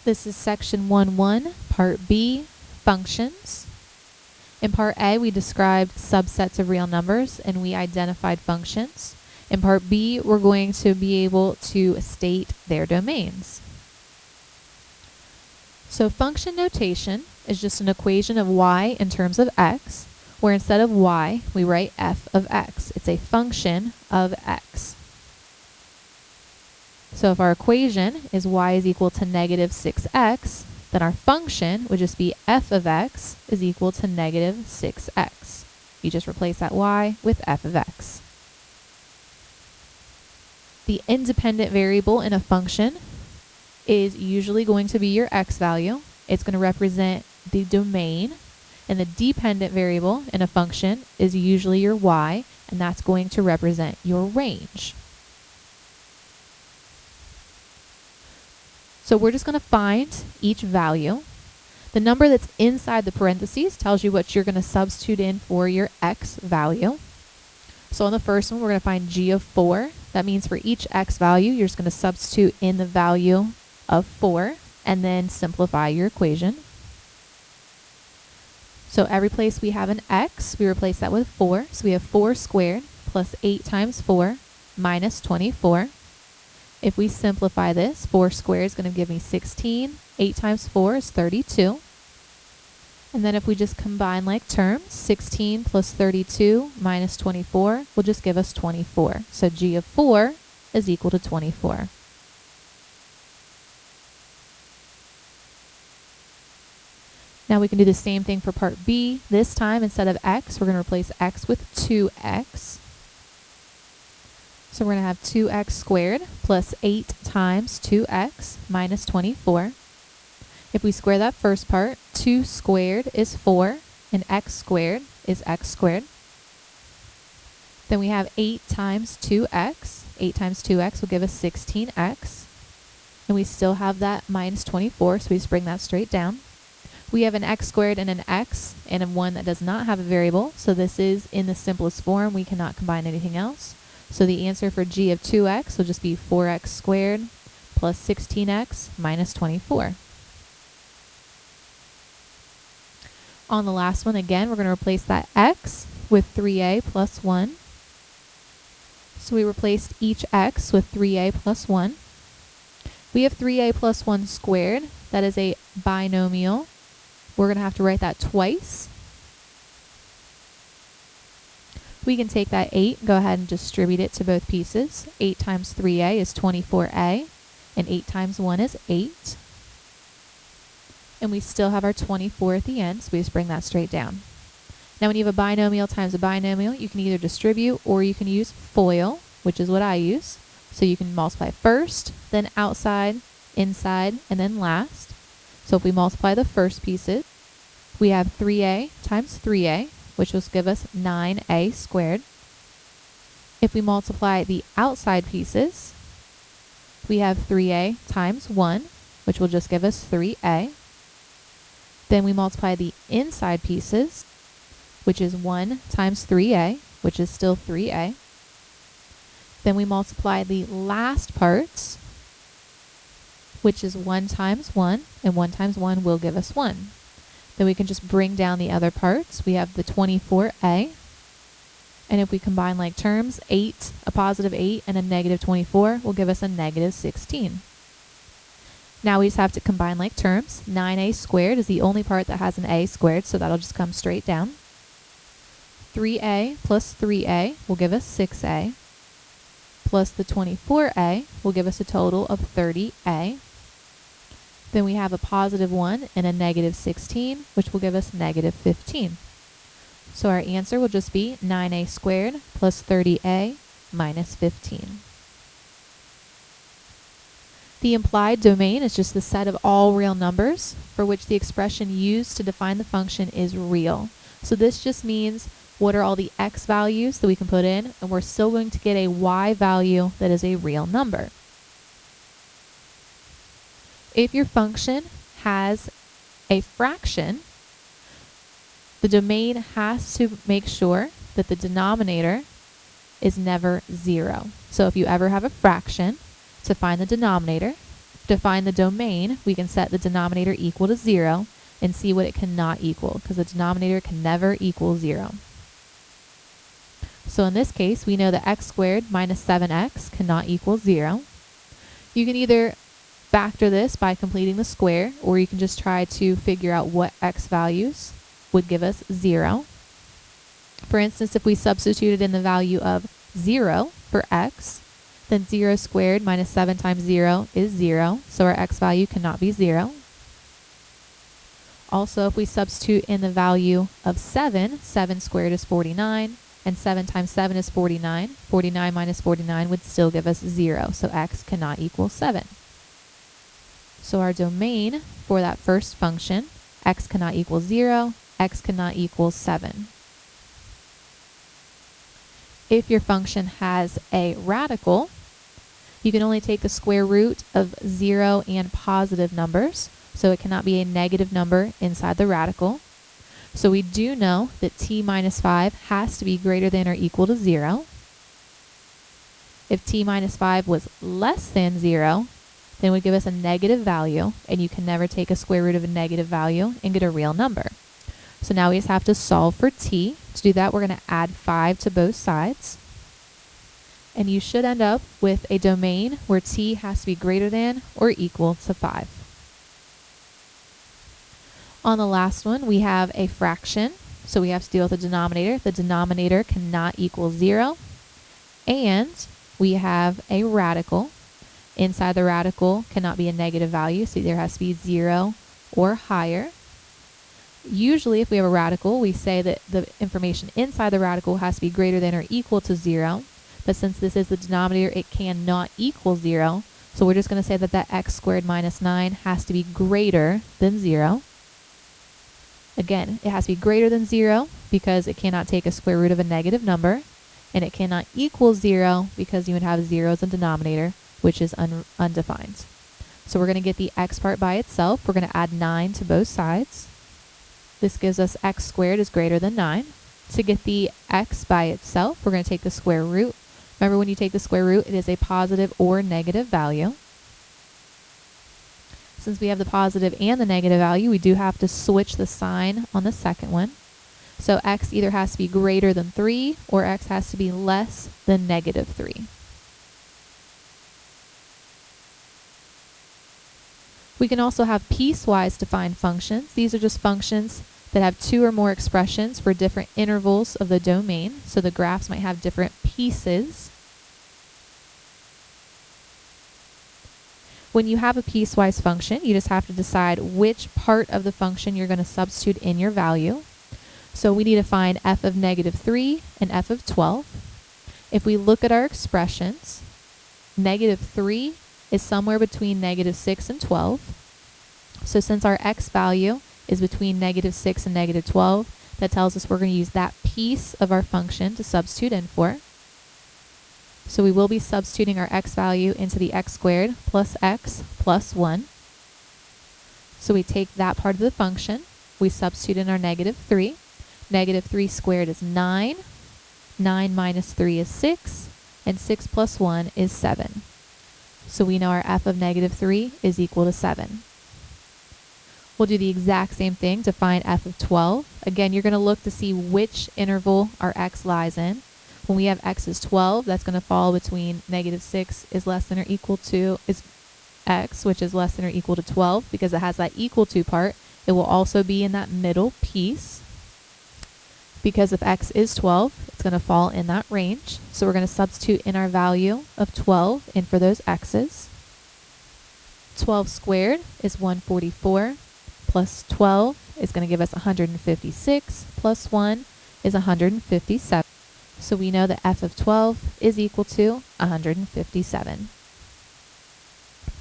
This is section 1.1, part B, functions. In part A, we described subsets of real numbers and we identified functions. In part B, we're going to be able to state their domains. So function notation is just an equation of y in terms of x, where instead of y, we write f of x. It's a function of x. So if our equation is y is equal to negative 6x, then our function would just be f of x is equal to negative 6x. You just replace that y with f of x. The independent variable in a function is usually going to be your x value. It's going to represent the domain. And the dependent variable in a function is usually your y, and that's going to represent your range. So we're just going to find each value. The number that's inside the parentheses tells you what you're going to substitute in for your x value. So on the first one, we're going to find g of 4. That means for each x value, you're just going to substitute in the value of 4 and then simplify your equation. So every place we have an x, we replace that with 4. So we have 4 squared plus 8 times 4 minus 24. If we simplify this, 4 squared is going to give me 16. 8 times 4 is 32. And then if we just combine like terms, 16 plus 32 minus 24 will just give us 24. So g of 4 is equal to 24. Now we can do the same thing for part B. This time, instead of x, we're going to replace x with 2x. So we're going to have 2x squared plus 8 times 2x minus 24. If we square that first part, 2 squared is 4, and x squared is x squared. Then we have 8 times 2x. 8 times 2x will give us 16x. And we still have that minus 24, so we just bring that straight down. We have an x squared and an x, and a one that does not have a variable, so this is in the simplest form. We cannot combine anything else. So the answer for g of 2x will just be 4x squared plus 16x minus 24. On the last one, again, we're going to replace that x with 3a plus 1. So we replaced each x with 3a plus 1. We have 3a plus 1 squared. That is a binomial. We're going to have to write that twice. We can take that 8, go ahead and distribute it to both pieces. 8 times 3a is 24a, and 8 times 1 is 8. And we still have our 24 at the end, so we just bring that straight down. Now when you have a binomial times a binomial, you can either distribute or you can use FOIL, which is what I use. So you can multiply first, then outside, inside, and then last. So if we multiply the first pieces, we have 3a times 3a, which will give us 9a squared. If we multiply the outside pieces, we have 3a times 1, which will just give us 3a. Then we multiply the inside pieces, which is 1 times 3a, which is still 3a. Then we multiply the last parts, which is 1 times 1, and 1 times 1 will give us 1. Then we can just bring down the other parts. We have the 24a, and if we combine like terms, 8, a positive 8, and a negative 24 will give us a negative 16. Now we just have to combine like terms. 9a squared is the only part that has an a squared, so that'll just come straight down. 3a plus 3a will give us 6a, plus the 24a will give us a total of 30a. Then we have a positive 1 and a negative 16, which will give us negative 15. So our answer will just be 9a squared plus 30a minus 15. The implied domain is just the set of all real numbers for which the expression used to define the function is real. So this just means what are all the x values that we can put in, and we're still going to get a y value that is a real number. If your function has a fraction, the domain has to make sure that the denominator is never 0. So if you ever have a fraction, to find the denominator, To find the domain, we can set the denominator equal to 0 and see what it cannot equal, because the denominator can never equal 0. So in this case, we know that x squared minus 7x cannot equal 0. You can either factor this by completing the square, or you can just try to figure out what x values would give us 0. For instance, if we substituted in the value of 0 for x, then 0 squared minus 7 times 0 is 0, so our x value cannot be 0. Also, if we substitute in the value of 7, 7 squared is 49, and 7 times 7 is 49. 49 minus 49 would still give us 0, so x cannot equal 7. So our domain for that first function, x cannot equal 0, x cannot equal 7. If your function has a radical, you can only take the square root of 0 and positive numbers, so it cannot be a negative number inside the radical. So we do know that t minus 5 has to be greater than or equal to 0. If t minus 5 was less than 0, then it would give us a negative value, and you can never take a square root of a negative value and get a real number. So now we just have to solve for t. To do that, we're going to add 5 to both sides. And you should end up with a domain where t has to be greater than or equal to 5. On the last one, we have a fraction, so we have to deal with the denominator. The denominator cannot equal 0. And we have a radical. Inside the radical cannot be a negative value, so either has to be 0 or higher. Usually, if we have a radical, we say that the information inside the radical has to be greater than or equal to 0. But since this is the denominator, it cannot equal 0. So we're just going to say that that x squared minus 9 has to be greater than 0. Again, it has to be greater than 0 because it cannot take a square root of a negative number. And it cannot equal 0 because you would have 0 as a denominator, which is undefined. So we're going to get the x part by itself. We're going to add 9 to both sides. This gives us x squared is greater than 9. To get the x by itself, we're going to take the square root. Remember, when you take the square root, it is a positive or negative value. Since we have the positive and the negative value, we do have to switch the sign on the second one. So x either has to be greater than 3 or x has to be less than negative 3. We can also have piecewise defined functions. These are just functions that have 2 or more expressions for different intervals of the domain. So the graphs might have different pieces. When you have a piecewise function, you just have to decide which part of the function you're going to substitute in your value. So we need to find f of negative 3 and f of 12. If we look at our expressions, negative 3 is somewhere between negative 6 and 12. So since our x value is between negative 6 and negative 12, that tells us we're going to use that piece of our function to substitute in for. So we will be substituting our x value into the x squared plus x plus 1. So we take that part of the function, we substitute in our negative 3. Negative 3 squared is 9. 9 minus 3 is 6. And 6 plus 1 is 7. So we know our f of negative 3 is equal to 7. We'll do the exact same thing to find f of 12. Again, you're going to look to see which interval our x lies in. When we have x is 12, that's going to fall between negative 6 is less than or equal to is x, which is less than or equal to 12. Because it has that equal to part, it will also be in that middle piece. Because if x is 12, it's going to fall in that range. So we're going to substitute in our value of 12 in for those x's. 12 squared is 144, plus 12 is going to give us 156, plus 1 is 157. So we know that f of 12 is equal to 157.